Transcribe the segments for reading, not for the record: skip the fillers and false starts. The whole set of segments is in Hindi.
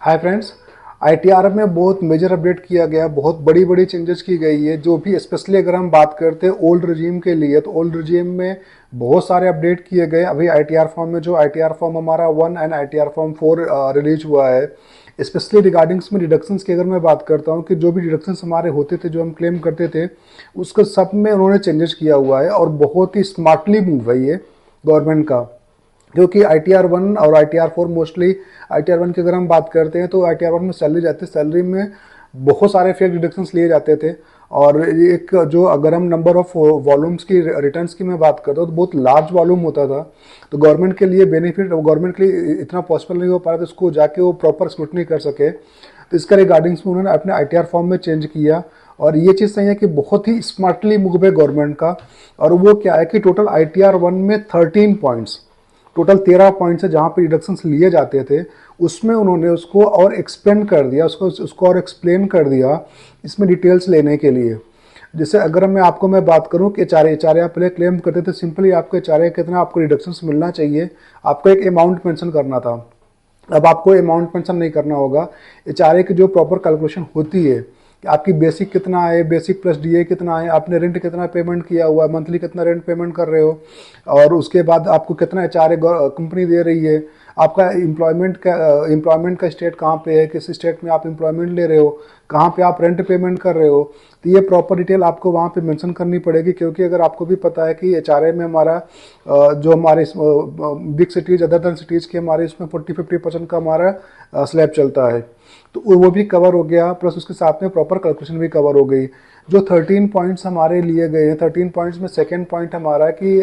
Hi friends. आईटीआर में बहुत मेजर अपडेट किया गया, बहुत बड़ी बड़ी चेंजेस की गई है। जो भी स्पेशली अगर हम बात करते हैं ओल्ड रिजीम के लिए, तो ओल्ड रिजीम में बहुत सारे अपडेट किए गए। अभी आईटीआर फॉर्म में जो आईटीआर फॉर्म हमारा 1 एंड आईटीआर फॉर्म 4 रिलीज हुआ है, स्पेशली रिगार्डिंग्स में डिडक्शंस की अगर मैं बात करता हूँ कि जो भी डिडक्शंस हमारे होते थे, जो हम क्लेम करते थे, उसका सब में उन्होंने चेंजेस किया हुआ है और बहुत ही स्मार्टली मूव है ये गवर्नमेंट का। क्योंकि आई.टी.आर. 1 और आई.टी.आर. 4 mostly ITR. 1 की अगर हम बात करते हैं तो आई.टी.आर. 1 में सैलरी जाती है, सैलरी में बहुत सारे फेक डिडक्शंस लिए जाते थे। और एक जो अगर हम नंबर ऑफ वॉल्यूम्स की रिटर्न्स की मैं बात करता हूँ तो बहुत लार्ज वॉल्यूम होता था, तो गवर्नमेंट के लिए बेनिफिट, गवर्नमेंट के लिए इतना पॉसिबल नहीं हो पा रहा था उसको जाके वो प्रॉपर स्क्रूटनी कर सके। तो इसका रिगार्डिंग्स में उन्होंने अपने आई.टी.आर. फॉर्म में चेंज किया और ये चीज़ सही है कि बहुत ही स्मार्टली मूव है गवर्नमेंट का। और वो क्या है कि टोटल आई.टी.आर. 1 में 13 पॉइंट्स, टोटल 13 पॉइंट्स है जहाँ पे डिडक्शंस लिए जाते थे, उसमें उन्होंने उसको और एक्सपेंड कर दिया, उसको और एक्सप्लेन कर दिया इसमें डिटेल्स लेने के लिए। जैसे अगर मैं बात करूं कि एचआरए आप पहले क्लेम करते थे, सिंपली आपको एचआरए कितना आपको डिडक्शंस मिलना चाहिए, आपको एक अमाउंट मेंशन करना था। अब आपको अमाउंट मेंशन नहीं करना होगा। एचआरए की जो प्रॉपर कैलकुलेशन होती है कि आपकी बेसिक कितना है, बेसिक प्लस डीए कितना है, आपने रेंट कितना पेमेंट किया हुआ है, मंथली कितना रेंट पेमेंट कर रहे हो, और उसके बाद आपको कितना एचआरए कंपनी दे रही है, आपका एम्प्लॉयमेंट का स्टेट कहाँ पे है, किस स्टेट में आप एम्प्लॉयमेंट ले रहे हो, कहाँ पे आप रेंट पेमेंट कर रहे हो, तो ये प्रॉपर डिटेल आपको वहाँ पे मेंशन करनी पड़ेगी। क्योंकि अगर आपको भी पता है कि एचआरए में हमारा जो हमारे big cities other than cities के हमारे इसमें 40-50% का हमारा स्लैब चलता है, तो वो भी कवर हो गया, प्लस उसके साथ में प्रॉपर कैलकुलेशन भी कवर हो गई। जो 13 पॉइंट्स हमारे लिए गए हैं, 13 पॉइंट्स में सेकेंड पॉइंट हमारा है कि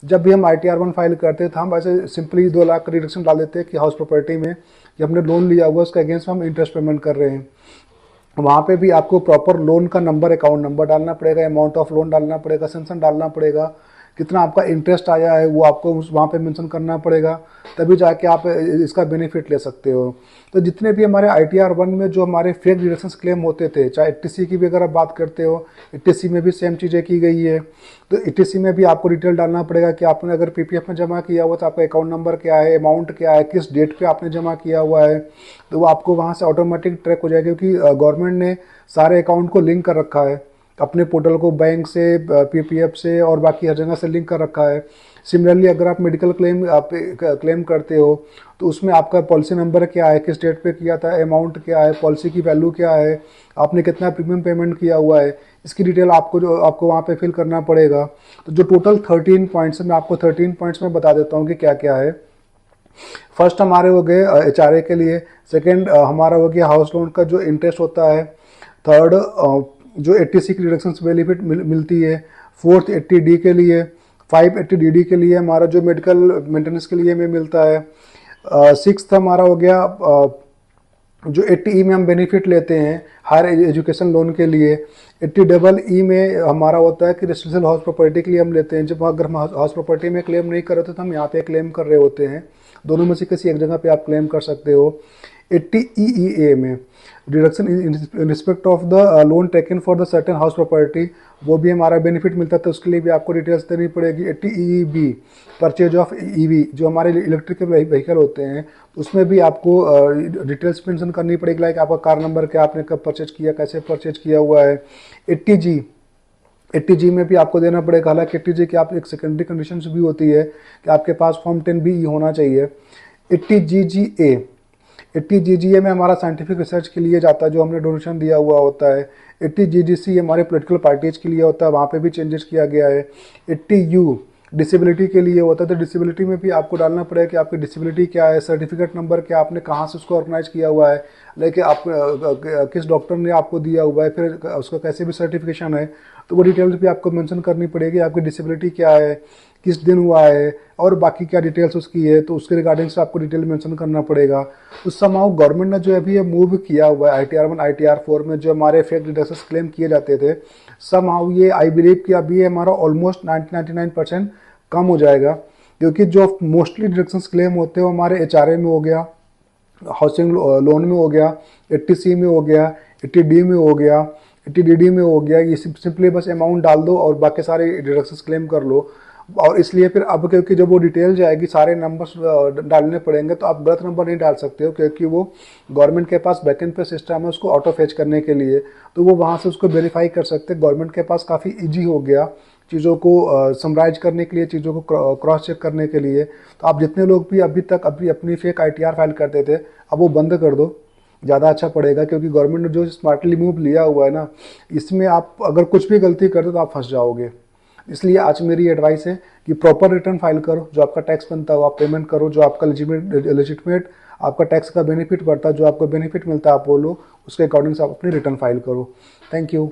जब भी हम आई.टी.आर. 1 फाइल करते थे, हम ऐसे सिंपली 2 लाख का रिडक्शन डाल देते हैं कि हाउस प्रॉपर्टी में कि हमने लोन लिया हुआ उसका अगेंस्ट हम इंटरेस्ट पेमेंट कर रहे हैं। वहाँ पे भी आपको प्रॉपर लोन का नंबर, अकाउंट नंबर डालना पड़ेगा, अमाउंट ऑफ लोन डालना पड़ेगा, सेंक्शन डालना पड़ेगा, कितना आपका इंटरेस्ट आया है वो आपको वहाँ पे मेंशन करना पड़ेगा, तभी जाके आप इसका बेनिफिट ले सकते हो। तो जितने भी हमारे आई.टी.आर. 1 में जो हमारे फेक डिडक्शंस क्लेम होते थे, चाहे ईटीसी की भी अगर आप बात करते हो, ईटीसी में भी सेम चीज़ें की गई है। तो ईटीसी में भी आपको डिटेल डालना पड़ेगा कि आपने अगर पीपीएफ में जमा किया हुआ तो आपका अकाउंट नंबर क्या है, अमाउंट क्या है, किस डेट पे आपने जमा किया हुआ है, तो वो आपको वहाँ से ऑटोमेटिक ट्रैक हो जाएगा। क्योंकि गवर्नमेंट ने सारे अकाउंट को लिंक कर रखा है अपने पोर्टल को, बैंक से, पीपीएफ से और बाकी हर जगह से लिंक कर रखा है। सिमिलरली अगर आप मेडिकल क्लेम आप क्लेम करते हो तो उसमें आपका पॉलिसी नंबर क्या है, किस डेट पे किया था, अमाउंट क्या है, पॉलिसी की वैल्यू क्या है, आपने कितना प्रीमियम पेमेंट किया हुआ है, इसकी डिटेल आपको वहाँ पे फिल करना पड़ेगा। तो जो टोटल 13 पॉइंट्स है, मैं आपको 13 पॉइंट्स में बता देता हूँ कि क्या क्या है। फर्स्ट हमारे हो गए एचआरए के लिए, सेकेंड हमारा हो गया हाउस लोन का जो इंटरेस्ट होता है, थर्ड जो 80C की रिडक्शन बेनिफिट मिलती है, फोर्थ 80D के लिए, 580DD के लिए हमारा जो मेडिकल मेंटेनेंस के लिए हमें मिलता है, सिक्स्थ हमारा हो गया जो 80E में हम बेनिफिट लेते हैं हायर एजुकेशन लोन के लिए। 80EE में हमारा होता है कि रेसिडेंशियल हाउस प्रॉपर्टी के लिए हम लेते हैं, जब अगर हम हाउस प्रॉपर्टी में क्लेम नहीं कर रहे थे तो हम यहाँ पे क्लेम कर रहे होते हैं, दोनों में से किसी एक जगह पे आप क्लेम कर सकते हो। 80EEA में deduction in respect of the loan taken for the certain house property, वो भी हमारा बेनिफिट मिलता था, उसके लिए भी आपको डिटेल्स देनी पड़ेगी। 80EEB परचेज ऑफ ईवी, जो हमारे इलेक्ट्रिकल व्हीकल होते हैं, उसमें भी आपको डिटेल्स मेंशन करनी पड़ेगी, लाइक आपका कार नंबर क्या, आपने कब परचेज किया, कैसे परचेज किया हुआ है। 80G में भी आपको देना पड़ेगा। हालांकि 80G की आप एक सेकेंडरी कंडीशन भी होती है कि आपके पास फॉर्म 10B होना चाहिए। 80GGA में हमारा साइंटिफिक रिसर्च के लिए जाता है, जो हमने डोनेशन दिया हुआ होता है। 80GGC हमारे पॉलिटिकल पार्टीज के लिए होता है, वहाँ पे भी चेंजेस किया गया है। 80U डिसेबिलिटी के लिए होता है, तो डिसेबिलिटी में भी आपको डालना पड़ेगा कि आपकी डिसेबिलिटी क्या है, सर्टिफिकेट नंबर क्या, आपने कहाँ से उसको ऑर्गेनाइज किया हुआ है, लेकिन आप किस डॉक्टर ने आपको दिया हुआ है, फिर उसका कैसे भी सर्टिफिकेशन है, तो वो डिटेल्स भी आपको मेंशन करनी पड़ेगी। आपकी डिसेबिलिटी क्या है, किस दिन हुआ है, और बाकी क्या डिटेल्स उसकी है, तो उसके रिगार्डिंग से आपको डिटेल मेंशन करना पड़ेगा। तो समहाउ गवर्नमेंट ने जो अभी ये मूव किया हुआ है आई.टी.आर. 1 आई.टी.आर. 4 में जो हमारे फेक डिडक्शंस क्लेम किए जाते थे, समहाउ ये आई बिलीव कि अभी हमारा ऑलमोस्ट 99% कम हो जाएगा। क्योंकि जो मोस्टली डिडक्शंस क्लेम होते हैं वो हमारे एचआरए में हो गया, हाउसिंग लोन में हो गया, 80C में हो गया, 80D में हो गया, 80DD में हो गया। ये सिंपली बस अमाउंट डाल दो और बाकी सारे डिडक्शंस क्लेम कर लो। और इसलिए फिर अब क्योंकि जब वो डिटेल जाएगी सारे नंबर्स डालने पड़ेंगे, तो आप गलत नंबर नहीं डाल सकते हो, क्योंकि वो गवर्नमेंट के पास बैकएंड पे सिस्टम है उसको ऑटो फेच करने के लिए, तो वो वहाँ से उसको वेरीफाई कर सकते हैं। गवर्नमेंट के पास काफ़ी ईजी हो गया चीज़ों को समराइज करने के लिए, चीज़ों को क्रॉस चेक करने के लिए। तो आप जितने लोग भी अभी तक अपनी फेक ITR फाइल करते थे, अब वो बंद कर दो, ज़्यादा अच्छा पड़ेगा। क्योंकि गवर्नमेंट ने जो स्मार्टली मूव लिया हुआ है ना, इसमें आप अगर कुछ भी गलती करते हो तो आप फंस जाओगे। इसलिए आज मेरी एडवाइस है कि प्रॉपर रिटर्न फाइल करो, जो आपका टैक्स बनता हो आप पेमेंट करो, जो आपका लेजिटिमेट आपका टैक्स का बेनिफिट बढ़ता है, जो आपको बेनिफिट मिलता है आप बोलो, उसके अकॉर्डिंग से आप अपनी रिटर्न फाइल करो। Thank you.